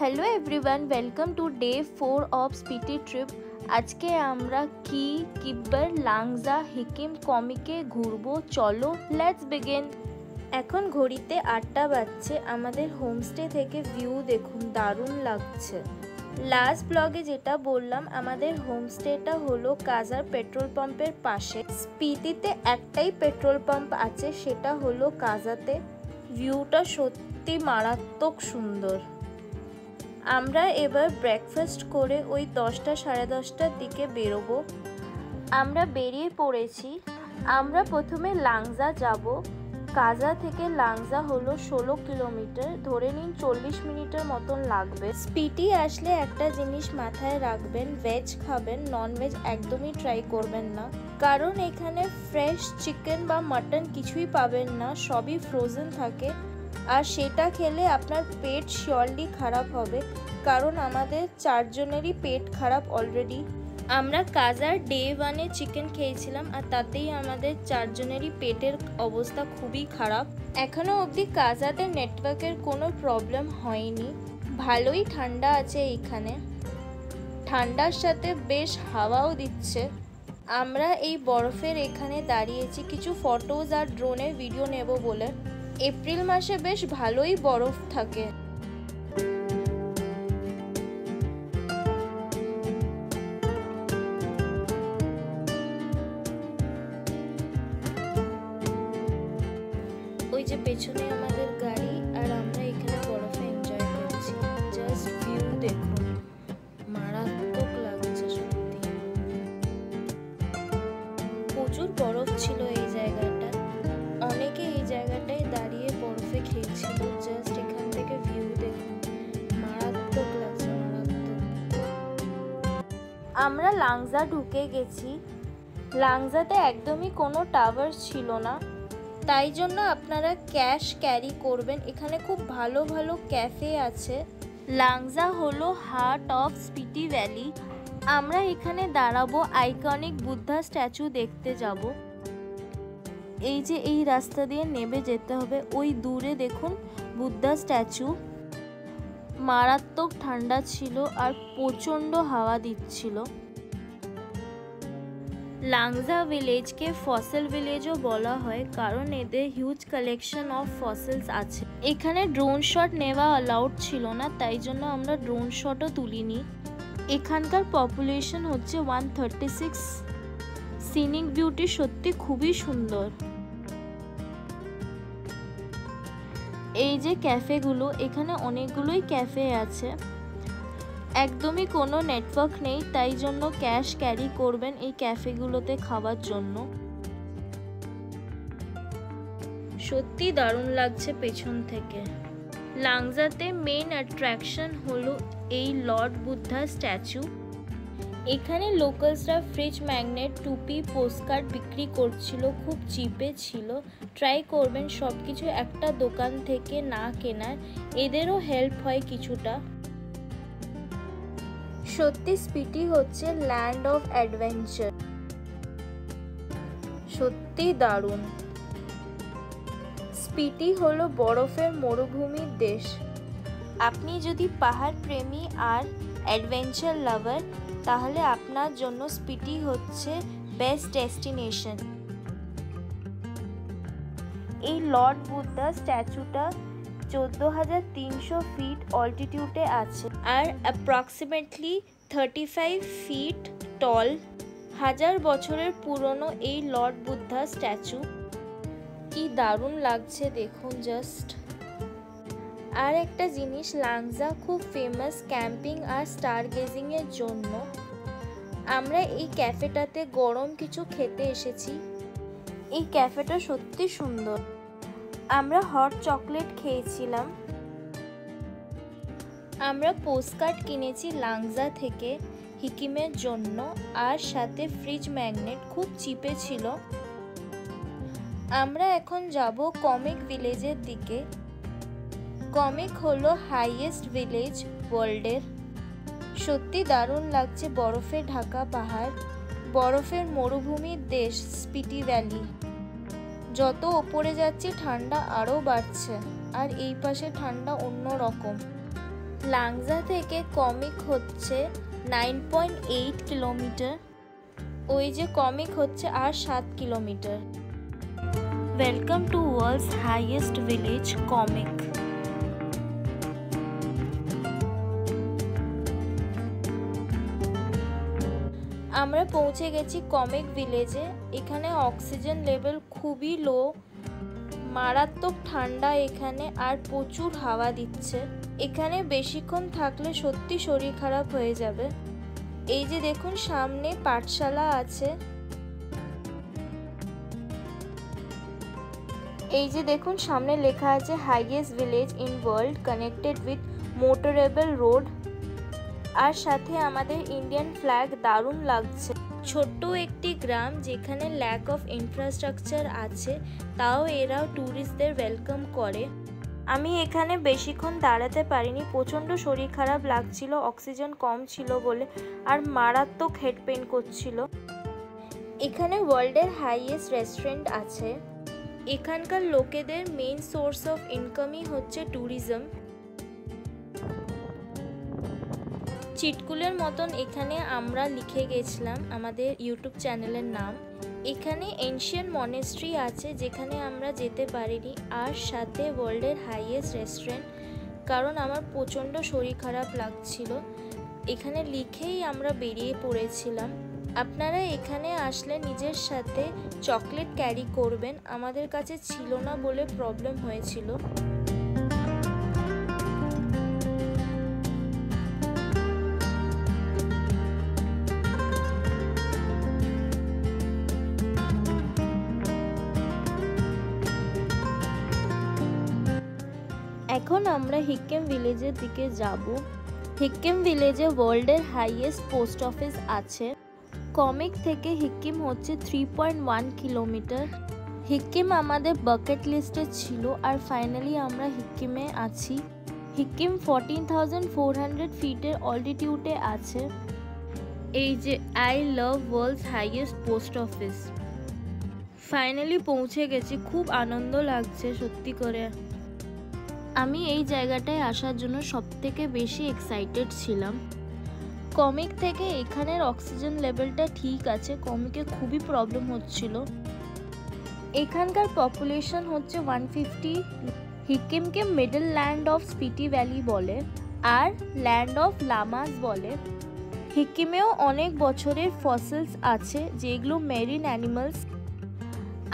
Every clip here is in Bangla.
Hello everyone, welcome to day 4 of Spiti trip. আজকে আমরা কিব্বার লাংজা হিকিম কমিকে ঘুরবো। চলো লেটস বিগিন। এখন ঘড়িতে 8টা বাজছে। আমাদের হোমস্টে থেকে ভিউ দেখুন, দারুণ লাগছে। লাস্ট ব্লগে যেটা বললাম, আমাদের হোমস্টেটা হলো কাজার পেট্রোল পাম্পের পাশে। স্পিতিতে একটাই পেট্রোল পাম্প আছে, সেটা হলো কাজাতে। ভিউটা সত্যি মারাত্মক সুন্দর। আমরা এবার ব্রেকফাস্ট করে ওই 10টা সাড়ে 10টার দিকে বেরোবো। আমরা বেরিয়ে পড়েছি। আমরা প্রথমে লাংজা যাব। কাজা থেকে লাংজা হলো 16 কিলোমিটার, ধরে নিন 40 মিনিটের মতন লাগবে। স্পিটি আসলে একটা জিনিস মাথায় রাখবেন, ভেজ খাবেন, নন ভেজ একদমই ট্রাই করবেন না, কারণ এখানে ফ্রেশ চিকেন বা মাটন কিছুই পাবেন না, সবই ফ্রোজেন থাকে। আর সেটা খেলে আপনার পেট শিওরলি খারাপ হবে, কারণ আমাদের 4 জনেরই পেট খারাপ অলরেডি। আমরা কাজার ডে 1-এ চিকেন খেয়েছিলাম, আর তাতেই আমাদের 4 জনেরই পেটের অবস্থা খুবই খারাপ। এখনও অবধি কাজাতে নেটওয়ার্কের কোনো প্রবলেম হয়নি। ভালোই ঠান্ডা আছে এইখানে, ঠান্ডার সাথে বেশ হাওয়াও দিচ্ছে। আমরা এই বরফের এখানে দাঁড়িয়েছি কিছু ফটোজ আর ড্রোনে ভিডিও নেব বলে। এপ্রিল মাসে বেশ ভালোই বরফ থাকে। ওই যে পেছনে আমাদের গাড়ি, আর আমরা এখানে বরফে এনজয় করছি। জাস্ট ভিউ দেখুন, মারাত্মক লাগছে সত্যি। প্রচুর বরফ ছিল এই জায়গাটা, অনেকে এই জায়গাটায় দাঁড়িয়ে বরফে খেলছিল। জাস্ট এখান থেকে ভিউ দেখুন, মারাত্মক লাগছে, মারাত্মক। আমরা লাংজা ঢুকে গেছি। লাংজাতে একদমই কোনো টাওয়ার ছিল না, তাই জন্য আপনারা ক্যাশ ক্যারি করবেন। এখানে খুব ভালো ভালো ক্যাফে আছে। লাংজা হলো হার্ট অফ স্পিটি ভ্যালি। আমরা এখানে দাঁড়াবো, আইকনিক বুদ্ধা স্ট্যাচু দেখতে যাব। এই যে এই রাস্তা দিয়ে নেমে যেতে হবে, ওই দূরে দেখুন বুদ্ধা স্ট্যাচু। মারাত্মক ঠান্ডা ছিল আর প্রচণ্ড হাওয়া দিচ্ছিল। লাংজা ভিলেজকে ফসিল ভিলেজও বলা হয়, কারণ এদের হিউজ কালেকশন অফ ফসিলস আছে। এখানে ড্রোন শট নেওয়া অ্যালাউড ছিল না, তাই জন্য আমরা ড্রোন শটও তুলিনি। এখানকার পপুলেশন হচ্ছে 136। সিনিক বিউটি সত্যি খুবই সুন্দর। এই যে ক্যাফেগুলো, এখানে অনেকগুলোই ক্যাফে আছে। একদমই কোনো নেটওয়ার্ক নেই, তাই জন্য ক্যাশ ক্যারি করবেন এই ক্যাফেগুলোতে খাওয়ার জন্য। সত্যি দারুণ লাগছে পেছন থেকে। লাংজাতে মেইন অ্যাট্রাকশন হলো এই লর্ড বুদ্ধা স্ট্যাচু। এখানে লোকালসরা ফ্রিজ ম্যাগনেট, টুপি, পোস্টকার্ড বিক্রি করছিল, খুব চিপে ছিল। ট্রাই করবেন সব কিছু একটা দোকান থেকে না কেনার, এদেরও হেল্প হয় কিছুটা। সত্যি স্পিটি হচ্ছে ল্যান্ড অফ অ্যাডভেঞ্চার, সত্যি দারুণ। স্পিটি হলো বরফের মরুভূমির দেশ। আপনি যদি পাহাড় প্রেমী আর অ্যাডভেঞ্চার লাভার, তাহলে আপনার জন্য স্পিটি হচ্ছে বেস্ট ডেস্টিনেশন। এই লর্ড বুদ্ধা স্ট্যাচুটা 14,300 ফিট অল্টিটিউডে আছে, আর অ্যাপ্রক্সিমেটলি 35 ফিট টল। 1000 বছরের পুরনো এই লর্ড বুদ্ধা স্ট্যাচু। কি দারুণ লাগছে দেখুন জাস্ট। আর একটা জিনিস, লাংজা খুব ফেমাস ক্যাম্পিং আর স্টার গেজিং এর জন্য। আমরা এই ক্যাফেটাতে গরম কিছু খেতে এসেছি। এই ক্যাফেটা সত্যি সুন্দর। আমরা হট চকলেট খেয়েছিলাম। আমরা পোস্টকার্ড কিনেছি লাংজা থেকে হিকিমের জন্য, আর সাথে ফ্রিজ ম্যাগনেট, খুব চিপে ছিল। আমরা এখন যাব কমিক ভিলেজের দিকে। কমিক হলো হাইয়েস্ট ভিলেজ ওয়ার্ল্ডের। সত্যি দারুণ লাগছে, বরফে ঢাকা পাহাড়, বরফের মরুভূমির দেশ স্পিটি ভ্যালি। যত ওপরে যাচ্ছি ঠান্ডা আরও বাড়ছে, আর এই পাশে ঠান্ডা অন্য রকম। লাংজা থেকে কমিক হচ্ছে 9.8 কিলোমিটার। ওই যে কমিক হচ্ছে আর 7 kilometre. Welcome to world's highest village Komic. আমরা পৌঁছে গেছি কমিক ভিলেজে। এখানে অক্সিজেন লেভেল খুবই লো, মারাত্মক ঠান্ডা এখানে, আর প্রচুর হাওয়া দিচ্ছে। এখানে বেশিক্ষণ থাকলে সত্যি শরীর খারাপ হয়ে যাবে। এই যে দেখুন সামনে পাঠশালা আছে। এই যে দেখুন সামনে লেখা আছে highest village in world connected with motorable road, আর সাথে আমাদের ইন্ডিয়ান ফ্ল্যাগ। দারুণ লাগছে। ছোট্ট একটি গ্রাম যেখানে ল্যাক অফ ইনফ্রাস্ট্রাকচার আছে, তাও এরাও ট্যুরিস্টদের ওয়েলকাম করে। আমি এখানে বেশিক্ষণ দাঁড়াতে পারিনি, প্রচণ্ড শরীর খারাপ লাগছিল, অক্সিজেন কম ছিল বলে, আর মারাত্মক হেড পেইন করছিল। এখানে ওয়ার্ল্ডের হাইয়েস্ট রেস্টুরেন্ট আছে। এখানকার লোকেদের মেইন সোর্স অফ ইনকামই হচ্ছে ট্যুরিজম। চিটকুলের মতন এখানে আমরা লিখে গেছিলাম আমাদের ইউটিউব চ্যানেলের নাম। এখানে এনশিয়েন্ট মনেস্ট্রি আছে যেখানে আমরা যেতে পারিনি, আর সাথে ওয়ার্ল্ডের হাইয়েস্ট রেস্টুরেন্ট। কারণ আমার প্রচণ্ড শরীর খারাপ লাগছিল, এখানে লিখেই আমরা বেরিয়ে পড়েছিলাম। আপনারা এখানে আসলে নিজের সাথে চকলেট ক্যারি করবেন, আমাদের কাছে ছিল না বলে প্রবলেম হয়েছিল। এখন আমরা হিক্কিম ভিলেজের দিকে যাব। হিক্কিম ভিলেজে ওয়ার্ল্ডের হাইয়েস্ট পোস্ট অফিস আছে। কমিক থেকে হিক্কিম হচ্ছে 3.1 কিলোমিটার। হিক্কিম আমাদের বাকেট লিস্টে ছিল, আর ফাইনালি আমরা হিক্কিমে আছি। হিক্কিম 14,400 ফিটের অল্টিটিউডে আছে। এই যে I love world's highest post office. Finally পৌঁছে গেছি, খুব আনন্দ লাগছে সত্যি করে। আমি এই জায়গাটায় আসার জন্য সবথেকে বেশি এক্সাইটেড ছিলাম। কমিক থেকে এখানের অক্সিজেন লেভেলটা ঠিক আছে, কমিকে খুবই প্রবলেম হচ্ছিল। এখানকার পপুলেশন হচ্ছে 150। হিক্কিমকে middle land of Spiti valley বলে, আর ল্যান্ড অফ লামাস বলে। হিক্কিমেও অনেক বছরের ফসিলস আছে যেগুলো মেরিন অ্যানিমালস।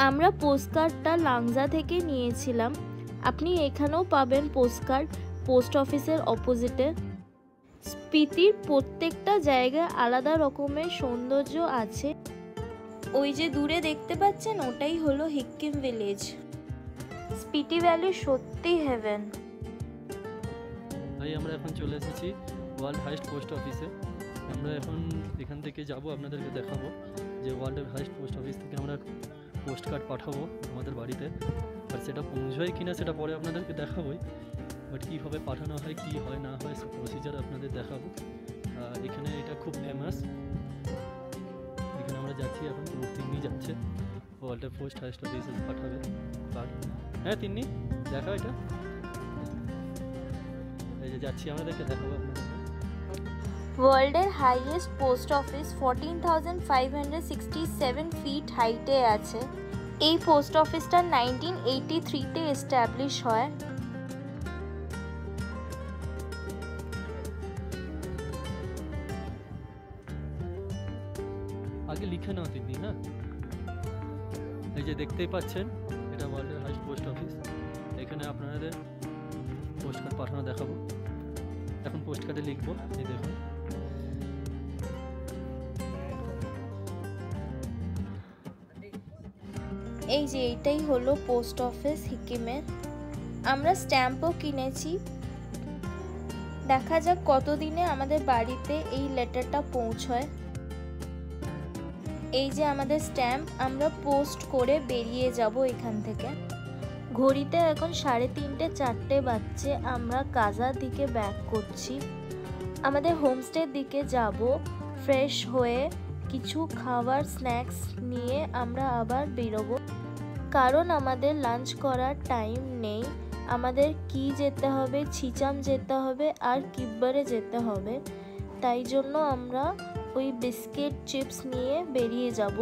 আমরা পোস্টকার্ডটা লাংজা থেকে নিয়েছিলাম। আপনি এখানেও পাবেন পোস্টকার্ড পোস্ট অফিসের অপোজিটে। স্পিতির প্রত্যেকটা জায়গায় আলাদা রকমের সৌন্দর্য আছে। ওই যে দূরে দেখতে পাচ্ছেন ওটাই হলো হিক্কিম ভিলেজ। স্পিটি ভ্যালি সত্যি হেভেন। ভাই আমরা এখন চলে এসেছি ওয়ার্ল্ড হাইয়েস্ট পোস্ট অফিসে। আমরা এখন এখান থেকে যাব, আপনাদেরকে দেখাবো যে ওয়ার্ল্ডের হাইয়েস্ট পোস্ট অফিস থেকে আমরা পোস্ট কার্ড পাঠাবো আমাদের বাড়িতে। আর সেটা পৌঁছয় কিনা সেটা পরে আপনাদেরকে দেখাবোই, বাট কীভাবে পাঠানো হয়, কী হয় না হয় সব প্রসিজার আপনাদের দেখাবো। এখানে এটা খুব ফেমাস। এখানে আমরা যাচ্ছি এখন, তিন্নি যাচ্ছে ওয়ার্ল্ডের পোস্ট হাইয়েস্ট অফিসে পাঠাবে কার্ড। হ্যাঁ তিন্নি দেখা এটা, এই যে যাচ্ছি, আমাদেরকে দেখাবো আপনাদের। ওয়ার্ল্ডের হাইয়েস্ট পোস্ট অফিস 14,567 ফিট হাইটে আছে। এই পোস্ট অফিসটা 1983-তে এস্টাবলিশ হয়। আগে লিখে নাও তিন্নি। হ্যাঁ এই যে দেখতেই পাচ্ছেন এটা ওয়ার্ল্ডের হাইয়েস্ট পোস্ট অফিস। এখানে আপনাদের পোস্ট কার্ড পাঠানো দেখাবো। এখন পোস্ট কার্ডে লিখবো, এই দেখুন। এই যে এইটাই হলো পোস্ট অফিস হিক্কিমের। আমরা স্ট্যাম্পও কিনেছি, দেখা যাক কতদিনে আমাদের বাড়িতে এই লেটারটা পৌঁছয়। এই যে আমাদের স্ট্যাম্প, আমরা পোস্ট করে বেরিয়ে যাব এখান থেকে। ঘড়িতে এখন 3:30 4টে বাজছে। আমরা কাজার দিকে ব্যাক করছি, আমাদের হোমস্টের দিকে যাব। ফ্রেশ হয়ে কিছু খাবার স্ন্যাক্স নিয়ে আমরা আবার বেরোবো, কারণ আমাদের লাঞ্চ করার টাইম নেই। আমাদের কি যেতে হবে, ছিচাম যেতে হবে আর কিব্বারে যেতে হবে। তাই জন্য আমরা ওই বিস্কিট চিপস নিয়ে বেরিয়ে যাব।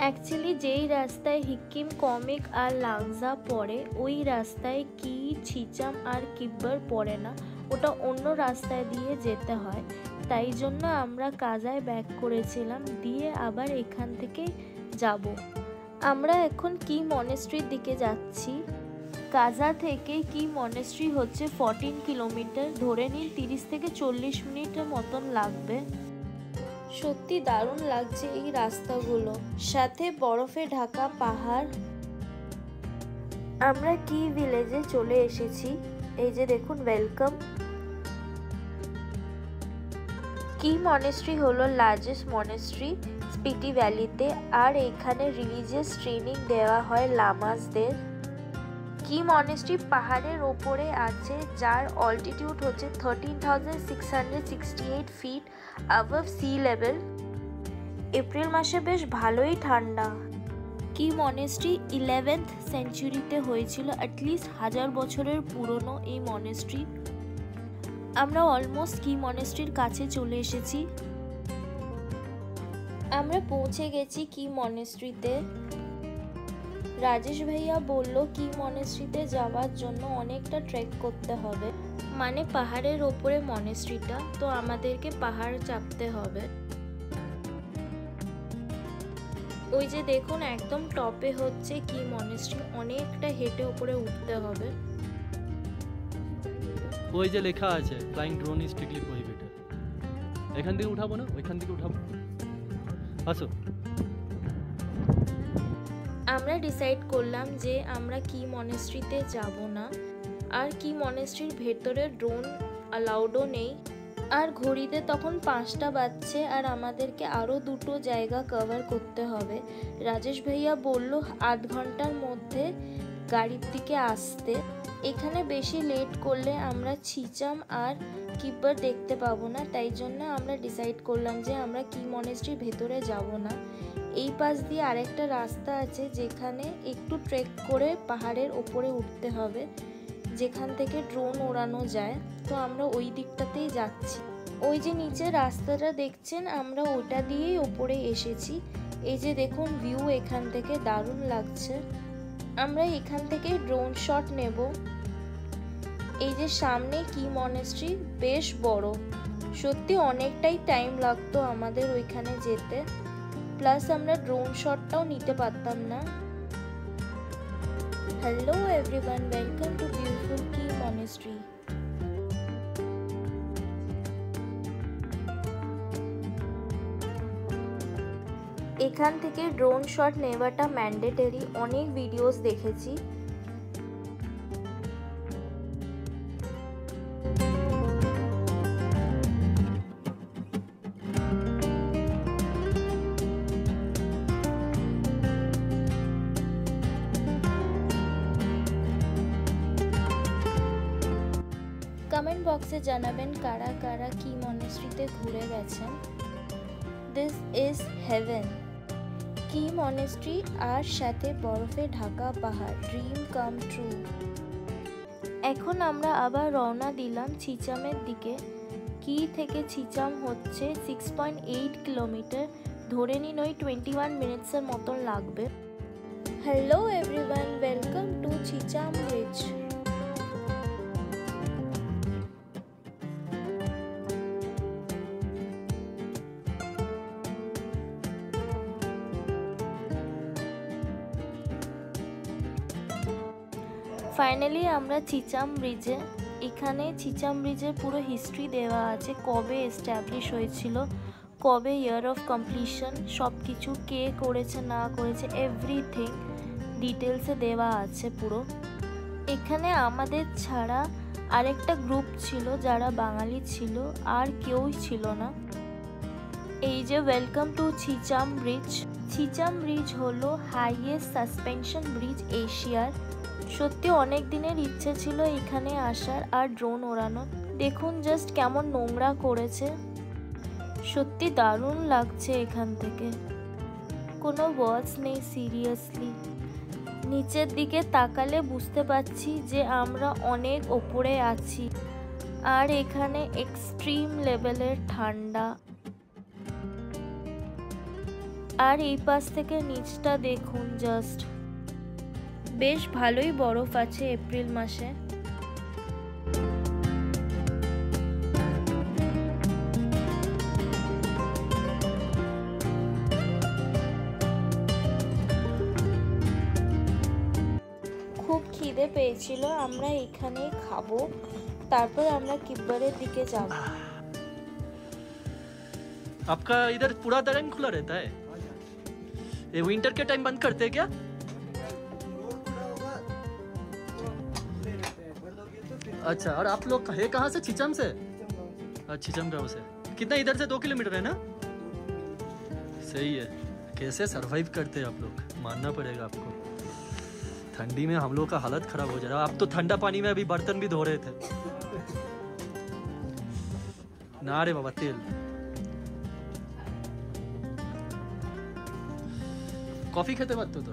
অ্যাকচুয়ালি যেই রাস্তায় হিকিম কমিক আর লাংজা পড়ে ওই রাস্তায় কি, ছিচাম আর কিব্বার পড়ে না, ওটা অন্য রাস্তায় দিয়ে যেতে হয়। তাই জন্য আমরা কাজায় ব্যাক করেছিলাম, দিয়ে আবার এখান থেকে যাব। আমরা এখন কি মনেস্ট্রির দিকে যাচ্ছি। কাজা থেকে কি মনেস্ট্রি হচ্ছে 14 কিলোমিটার, ধরে নিন 30 থেকে 40 মিনিটের মতন লাগবে। সত্যি দারুণ লাগছে এই রাস্তাগুলো, সাথে বরফে ঢাকা পাহাড়। আমরা কি ভিলেজে চলে এসেছি, এই যে দেখুন ওয়েলকাম। কি মনেস্ট্রি হলো লার্জেস্ট মনেস্ট্রি স্পিটি ভ্যালিতে, আর এখানে রিলিজিয়াস ট্রেনিং দেওয়া হয় লামাসদের। কি মনেস্ট্রি পাহাড়ের ওপরে আছে, যার অল্টিটিউড হচ্ছে 13,668 feet above sea level. April মাসে বেশ ভালোই ঠান্ডা। কি মনেস্ট্রি 11th সেঞ্চুরিতে হয়েছিল, অ্যাটলিস্ট 1000 বছরের পুরনো এই মনেস্ট্রি। আমরা অলমোস্ট কি মনেস্ট্রির কাছে চলে এসেছি। আমরা পৌঁছে গেছি কি মনেস্ট্রিতে। রাজেশ ভাইয়া বলল কি মনেস্ট্রিতে যাওয়ার জন্য অনেকটা ট্রেক করতে হবে, মানে পাহাড়ের ওপরে মনেস্ট্রিটা, তো আমাদেরকে পাহাড় চাপতে হবে। ওই যে দেখুন একদম টপে হচ্ছে কি মনেস্ট্রি, অনেকটা হেঁটে উপরে উঠতে হবে। ওই যে লেখা আছে flying drone is strictly prohibited. এখান থেকে উঠাবো না, ওইখান থেকে উঠাবো, আসো। আমরা ডিসাইড করলাম যে আমরা কি মনেস্ট্রিতে যাব না, আর কি মনেস্ট্রির ভেতরে ড্রোন অ্যালাউডও নেই। আর ঘড়িতে তখন 5টা বাজছে, আর আমাদেরকে আরও 2টো জায়গা কভার করতে হবে। রাজেশ ভাইয়া বলল 8 ঘন্টার মধ্যে গাড়ির দিকে আসতে। এখানে বেশি লেট করলে আমরা ছিচাম আর কিব্বার দেখতে পাবো না, তাই জন্য আমরা ডিসাইড করলাম যে আমরা কি মনেস্ট্রির ভেতরে যাব না। এই পাশ দিয়ে আরেকটা রাস্তা আছে যেখানে একটু ট্রেক করে পাহাড়ের ওপরে উঠতে হবে, যেখান থেকে ড্রোন ওড়ানো যায়, তো আমরা ওই দিকটাতেই যাচ্ছি। ওই যে নিচে রাস্তাটা দেখছেন, আমরা ওটা দিয়েই ওপরে এসেছি। এই যে দেখুন ভিউ এখান থেকে দারুণ লাগছে। আমরা এখান থেকে ড্রোন শট নেব। এই যে সামনে কি মনেস্ট্রি বেশ বড়, সত্যি অনেকটাই টাইম লাগতো আমাদের ওইখানে যেতে, প্লাস আমরা ড্রোন শটটাও নিতে পারতাম না। Hello everyone, welcome two beautiful কি মনেস্ট্রি। এখান থেকে ড্রোন শট নেওয়াটা ম্যান্ডেটরি, অনেক ভিডিওস দেখেছি। কমেন্ট বক্সে জানাবেন কারা কারা কি মনেস্ট্রিতে ঘুরে গেছেন। This is haven. কি মনেস্ট্রি আর সাথে বরফে ঢাকা পাহাড়, ড্রিম কাম ট্রু। এখন আমরা আবার রওনা দিলাম ছিচামের দিকে। কি থেকে ছিচাম হচ্ছে 6.8 কিলোমিটার, ধরে নিন ওই 21 মিনিটসের মতন লাগবে। Hello everyone, welcome to Chicham bridge. Finally আমরা ছিচাম ব্রিজে। এখানে ছিচাম ব্রিজের পুরো হিস্ট্রি দেওয়া আছে, কবে এস্টাবলিশ হয়েছিল, কবে ইয়ার অফ কমপ্লিশন, সব কিছু, কে করেছে না করেছে, এভরিথিং ডিটেলসে দেওয়া আছে পুরো। এখানে আমাদের ছাড়া আরেকটা গ্রুপ ছিল যারা বাঙালি ছিল, আর কেউই ছিল না। এই যে welcome to Chicham bridge. Chicham bridge হলো হাইয়েস্ট সাসপেনশন ব্রিজ এশিয়ার। সত্যি অনেক দিনের ইচ্ছে ছিল এখানে আসার আর ড্রোন ওড়ানোর। দেখুন জাস্ট কেমন নোংরা করেছে, সত্যি দারুণ লাগছে এখান থেকে, কোনো ওয়ার্ডস নেই সিরিয়াসলি। নিচের দিকে তাকালে বুঝতে পারছি যে আমরা অনেক ওপরে আছি আর এখানে এক্সট্রিম লেভেলের ঠান্ডা। আর এই পাশ থেকে নিচটা দেখুন, জাস্ট বেশ ভালোই বরফ আছে এপ্রিল মাসে। খুব খিদে পেয়েছিল, আমরা এখানেই খাবো, তারপর আমরা কিব্বারের দিকে যাব। आपका इधर पूरा टाइम खुला रहता है? ये विंटर के टाइम बंद करते हैं क्या? अच्छा, और आप लोग है कहाँ से? छिचम से? छिचम गाँव से। कितना इधर से 2 किलोमीटर है ना? सही है। कैसे सरवाइव करते हैं आप लोग, मानना पड़ेगा आपको। ठंडी में हम लोग का हालत खराब हो जा रहा है। आप तो ठंडा पानी में अभी बर्तन भी धो रहे थे। ना रे बाबा, तेल। कॉफी खेते वक्त तो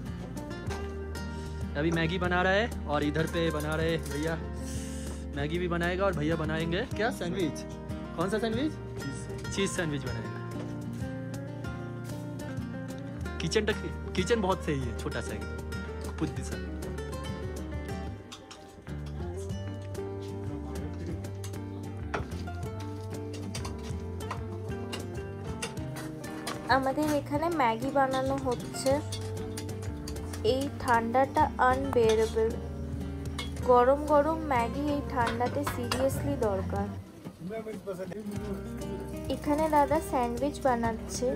अभी मैगी बना रहा है और इधर पे बना रहे भैया, मैगी भी बनाएगा और भैया बनाएंगे क्या, सैंडविच। कौन सा सैंडविच? चीज सैंडविच बनाएगा। किचन बहुत सही है, छोटा सा पुद्दी सा। আমাদের এখানে ম্যাগি বানানো হচ্ছে। এই ঠান্ডাটা আনবেয়ারেবল। গরম গরম ম্যাগি এই ঠান্ডাতে সিরিয়াসলি দরকার। এখানে দাদা স্যান্ডউইচ বানাচ্ছে।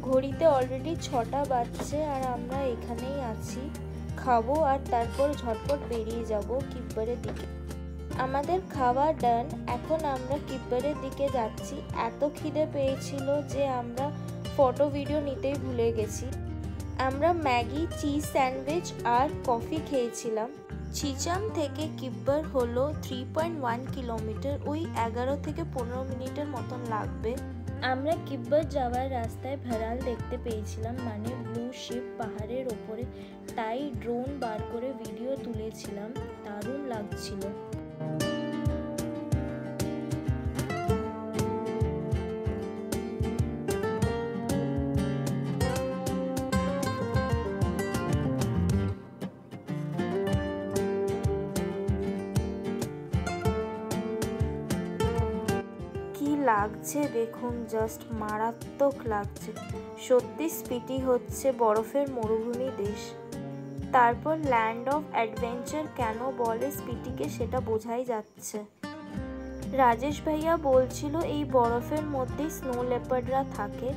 ঘড়িতে অলরেডি 6টা বাজছে আর আমরা এখানেই আছি, খাবো আর তারপর ঝটপট বেরিয়ে যাব কিব্বারের দিকে। আমাদের খাওয়া ডান, এখন আমরা কিব্বারের দিকে যাচ্ছি। এত খিদে পেয়েছিল যে আমরা ফটো ভিডিও নিতেই ভুলে গেছি। আমরা ম্যাগি, চিজ স্যান্ডউইচ আর কফি খেয়েছিলাম। ছিচাম থেকে কিব্বার হলো 3.1 কিলোমিটার, ওই 11 থেকে 15 মিনিটের মতন লাগবে। আমরা কিব্বার যাওয়ার রাস্তায় ভেড়াল দেখতে পেয়েছিলাম, মানে ব্লু শিপ পাহাড়ের ওপরে, তাই ড্রোন বার করে ভিডিও তুলেছিলাম। দারুণ লাগছিল। লাগছে দেখুন, জাস্ট মারাত্মক লাগছে। সত্যি স্পিটি হচ্ছে বরফের মরুভূমি দেশ। তারপর ল্যান্ড অফ অ্যাডভেঞ্চার কেন বলে স্পিটিকে সেটা বোঝাই যাচ্ছে। রাজেশ ভাইয়া বলছিল এই বরফের মধ্যেই স্নো লেপার্ডরা থাকে।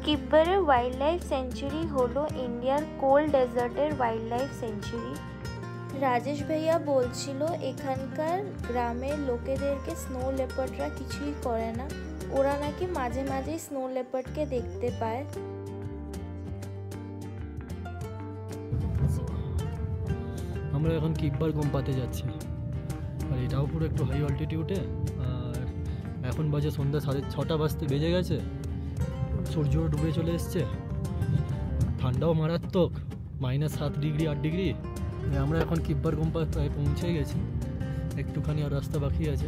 কিব্বারের ওয়াইল্ড লাইফ সেঞ্চুরি হলো ইন্ডিয়ার কোল্ড ডেজার্টের ওয়াইল্ড লাইফ সেঞ্চুরি। রাজেশ ভাইয়া বলছিল এখানকার গ্রামের লোকেদেরকে স্নো লেপার্ডরা কিছুই করে না, ওরা নাকি মাঝে মাঝেই স্নো লেপার্ডকে দেখতে পায়। আমরা এখন কিব্বার গোম্পাতে যাচ্ছি, আর এটাও পুরো একটু হাই অল্টিটিউডে। আর এখন বাজে সন্ধ্যা 6:30 বাজতে বেজে গেছে, সূর্য ডুবে চলে এসছে, ঠান্ডাও মারাত্মক, -7 ডিগ্রি 8 ডিগ্রি। আমরা এখন কিব্বার গোম্পা প্রায় পৌঁছে গেছি, একটুখানি আর রাস্তা বাকি আছে।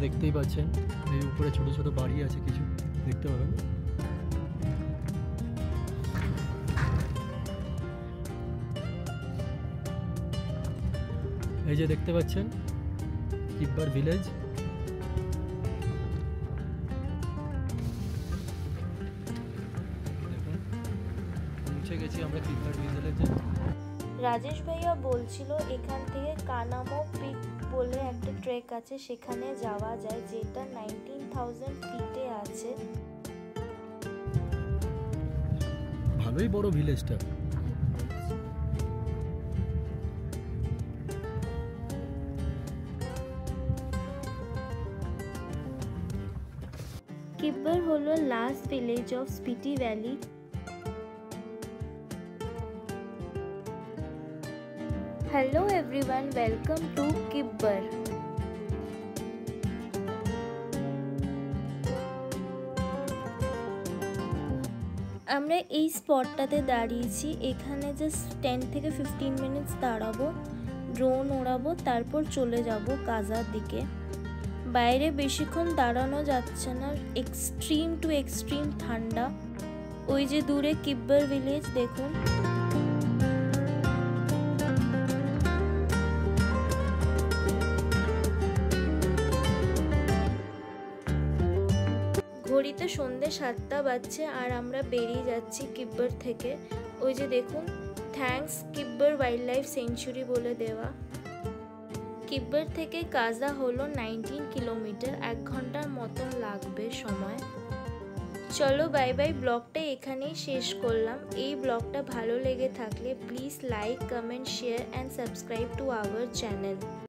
দেখতেই পাচ্ছেন এই উপরে ছোট ছোট বাড়ি আছে, কিছু দেখতে পাবেন। এই যে দেখতে পাচ্ছেন কিব্বার ভিলেজ। পৌঁছে গেছি আমরা কিব্বার ভিলেজে। রাজেশ ভাইয়া বলছিল এখান থেকে কানামো পিক বলে একটা ট্রেক আছে, সেখানে যাওয়া যায়, যেটা 19,000 ফিটে আছে। ভালোই বড় ভিলেজটা। কিব্বার হলো last village of Spiti valley. Hello everyone, welcome to Kibbar. আমরা এই স্পটটাতে দাঁড়িয়েছি, এখানে জাস্ট 10 থেকে 15 মিনিটস দাঁড়াবো, ড্রোন ওড়াবো, তারপর চলে যাব কাজার দিকে। বাইরে বেশিক্ষণ দাঁড়ানো যাচ্ছে না, এক্সট্রিম টু এক্সট্রিম ঠান্ডা। ওই যে দূরে কিব্বার ভিলেজ দেখুন। ঘড়িতে সন্ধ্যে 7টা বাজছে আর আমরা বেরিয়ে যাচ্ছি কিব্বার থেকে। ওই যে দেখুন, থ্যাঙ্কস কিব্বার ওয়াইল্ড লাইফ সেঞ্চুরি বলে দেওয়া। কিব্বার থেকে কাজা হলো 19 কিলোমিটার, 1 ঘন্টার মতন লাগবে সময়। চলো বাই বাই, ব্লগটা এখানেই শেষ করলাম। এই ব্লগটা ভালো লেগে থাকলে please like, comment, share and subscribe to our channel.